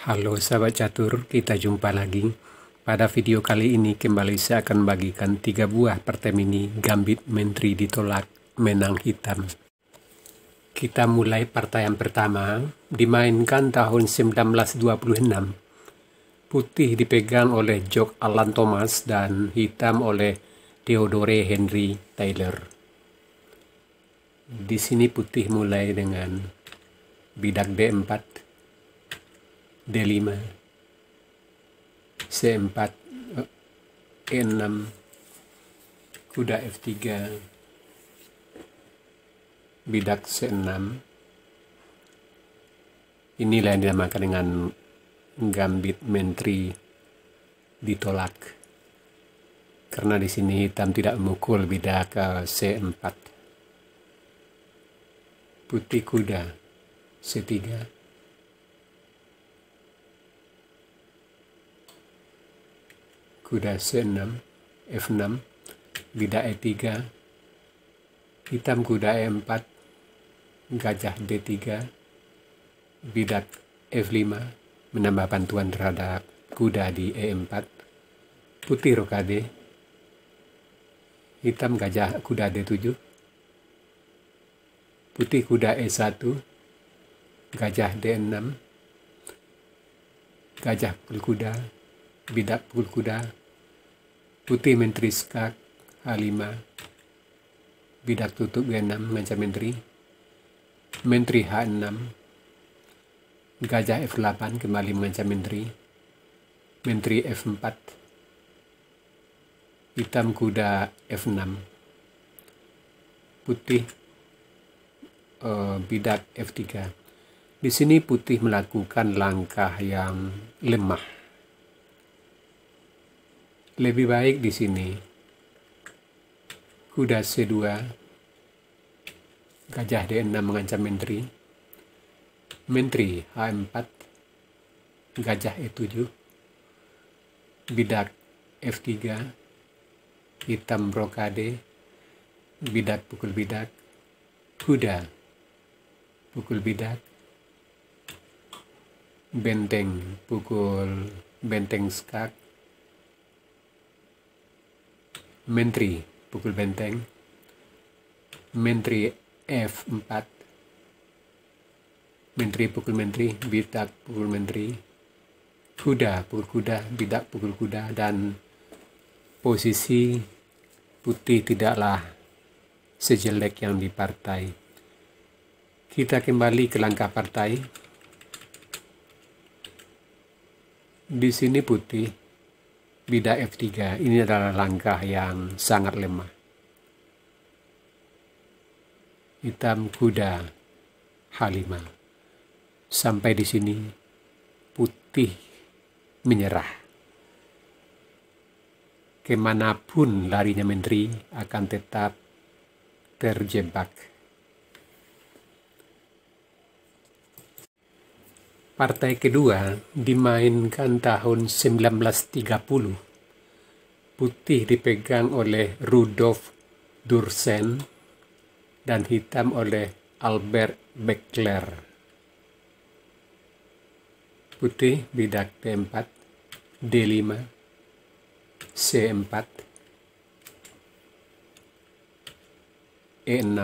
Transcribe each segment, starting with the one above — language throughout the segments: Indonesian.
Halo sahabat catur, kita jumpa lagi. Pada video kali ini kembali saya akan bagikan 3 buah partai mini gambit menteri ditolak menang hitam. Kita mulai partai yang pertama, dimainkan tahun 1926. Putih dipegang oleh Jock Allan Thomas dan hitam oleh Theodore Henry Taylor. Di sini putih mulai dengan bidak D4, D5, C4, E6, kuda F3, bidak C6. Inilah yang dinamakan dengan gambit menteri ditolak. Karena di sini hitam tidak memukul bidak C4. Putih kuda C3. Kuda C6, F6, bidak E3, hitam kuda E4, gajah D3, bidak F5, menambah bantuan terhadap kuda di E4, putih rokade, hitam gajah kuda D7, putih kuda E1, gajah D6, gajah pukul kuda, bidak pukul kuda, putih menteri skak H5, bidak tutup G6 mengancam menteri H6, gajah F8 kembali mengancam menteri F4, hitam kuda F6, putih bidak F3. Di sini putih melakukan langkah yang lemah. Lebih baik di sini kuda C2, gajah D6 mengancam menteri H4, gajah E7, bidak F3, hitam brokade, bidak pukul bidak, kuda pukul bidak, benteng pukul benteng skak, menteri pukul benteng, menteri F4, menteri pukul menteri, bidak pukul menteri, kuda pukul kuda, bidak pukul kuda, dan posisi putih tidaklah sejelek yang di partai. Kita kembali ke langkah partai. Di sini putih bidak F3, ini adalah langkah yang sangat lemah. Hitam kuda H5. Sampai di sini putih menyerah. Kemanapun larinya menteri akan tetap terjebak. Partai kedua dimainkan tahun 1930. Putih dipegang oleh Rudolf Dursen dan hitam oleh Albert Beckler. Putih bidak D4, D5, C4, E6,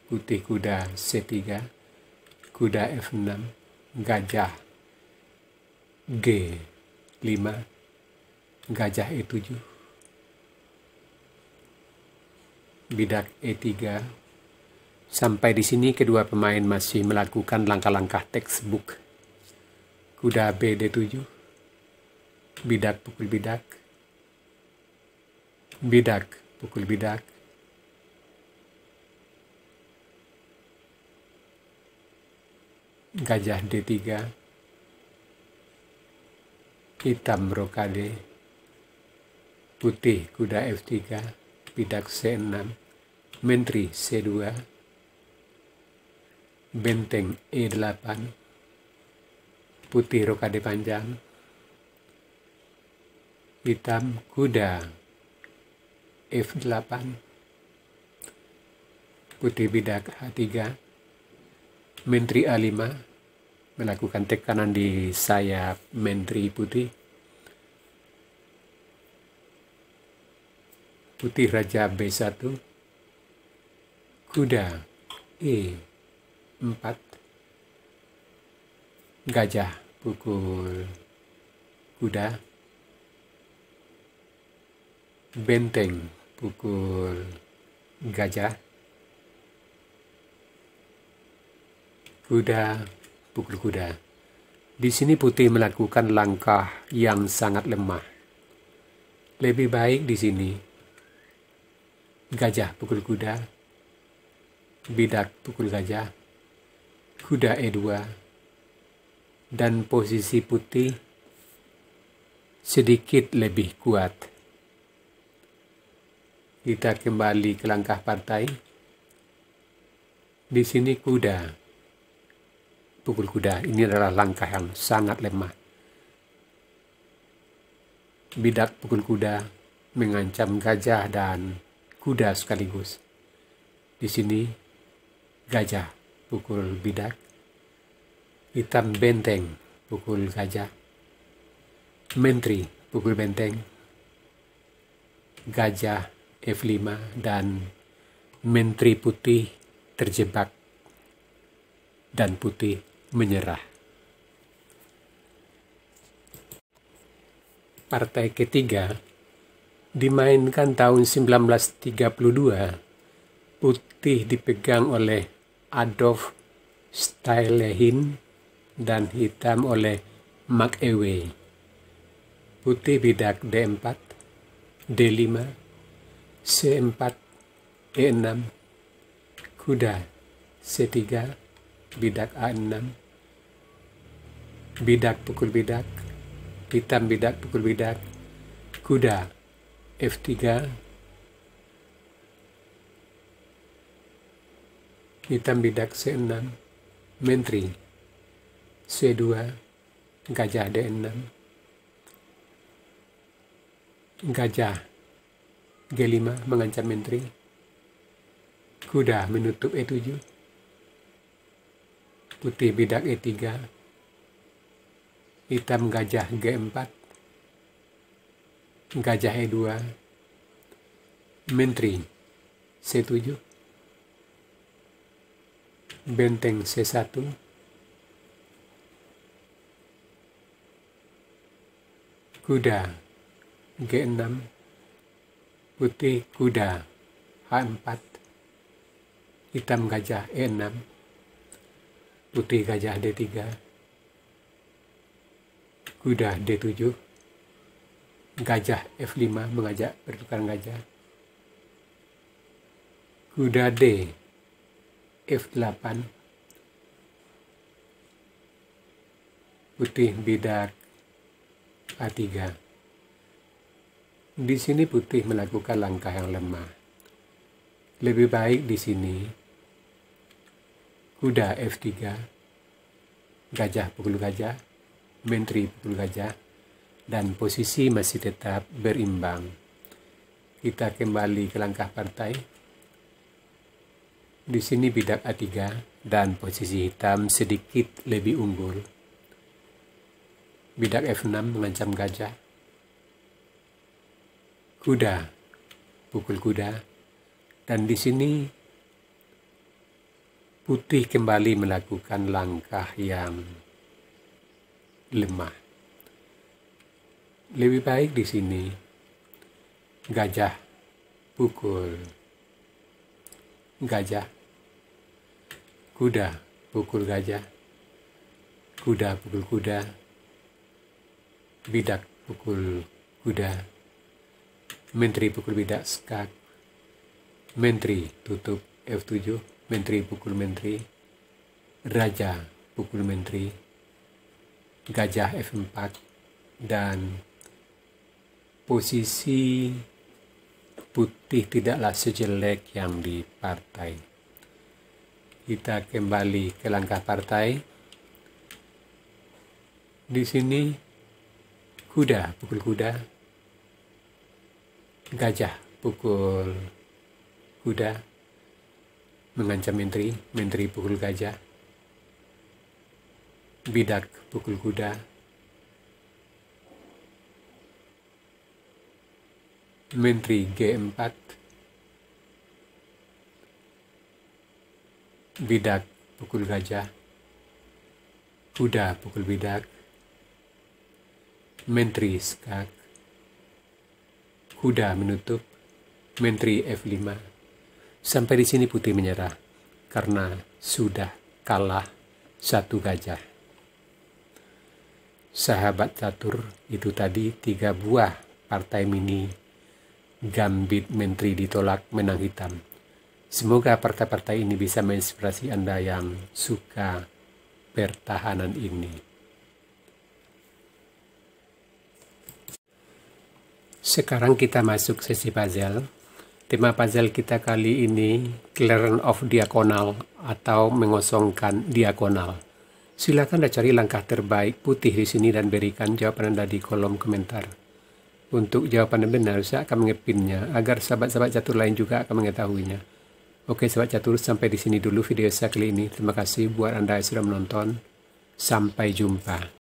putih kuda C3, kuda F6, gajah G5, gajah E7, bidak E3. Sampai di sini kedua pemain masih melakukan langkah-langkah textbook. Kuda BD7, bidak pukul bidak, bidak pukul bidak, gajah D3, hitam brokade, putih kuda F3, bidak C6, menteri C2, benteng E8, putih rokade panjang, hitam kuda F8, putih bidak H3, menteri A5, melakukan tekanan di sayap menteri putih. Putih Raja B1, kuda E4, gajah pukul kuda, benteng pukul gajah, kuda pukul kuda. Di sini putih melakukan langkah yang sangat lemah. Lebih baik di sini gajah pukul kuda, bidak pukul gajah, kuda E2, dan posisi putih sedikit lebih kuat. Kita kembali ke langkah partai. Di sini kuda pukul kuda. Ini adalah langkah yang sangat lemah. Bidak pukul kuda mengancam gajah dan kuda sekaligus. Di sini gajah pukul bidak, hitam benteng pukul gajah, menteri pukul benteng, gajah F5, dan menteri putih terjebak dan putih menyerah. Partai ketiga dimainkan tahun 1932. Putih dipegang oleh Adolf Steinlein dan hitam oleh Mark Ewey. Putih bidak D4, D5, C4, E6, kuda C3, bidak A6, bidak pukul bidak, hitam bidak pukul bidak, kuda F3, hitam bidak C6, menteri C2, gajah D6, gajah G5 mengancam menteri, kuda menutup E7, putih bidak E3, hitam gajah G4, gajah E2, menteri C7, benteng C1, kuda G6, putih kuda H4, hitam gajah E6, putih gajah D3, kuda D7, gajah F5 mengajak pertukaran gajah, kuda D F8, putih bidak A3. Di sini putih melakukan langkah yang lemah. Lebih baik di sini kuda F3, gajah pukul gajah, menteri pukul gajah, dan posisi masih tetap berimbang. Kita kembali ke langkah partai. Di sini bidak A3 dan posisi hitam sedikit lebih unggul. Bidak F6 mengancam gajah, kuda pukul kuda, dan di sini putih kembali melakukan langkah yang lemah. Lebih baik di sini gajah pukul gajah, kuda pukul gajah, kuda pukul kuda, bidak pukul kuda, menteri pukul bidak skak, menteri tutup F7, menteri pukul menteri, raja pukul menteri, gajah F4, dan posisi putih tidaklah sejelek yang di partai. Kita kembali ke langkah partai. Di sini kuda pukul kuda, gajah pukul kuda, mengancam menteri, menteri pukul gajah, bidak pukul kuda, menteri G4, bidak pukul gajah, kuda pukul bidak, menteri skak, kuda menutup, menteri F5. Sampai di sini putih menyerah karena sudah kalah satu gajah. Sahabat catur, itu tadi 3 buah partai mini gambit menteri ditolak menang hitam. Semoga partai-partai ini bisa menginspirasi Anda yang suka pertahanan ini. Sekarang kita masuk sesi puzzle. Tema puzzle kita kali ini clearance of diagonal atau mengosongkan diagonal. Silakan Anda cari langkah terbaik putih di sini dan berikan jawaban Anda di kolom komentar. Untuk jawaban yang benar, saya akan mengepinnya agar sahabat-sahabat catur lain juga akan mengetahuinya. Oke sahabat catur, sampai di sini dulu video saya kali ini. Terima kasih buat Anda yang sudah menonton. Sampai jumpa.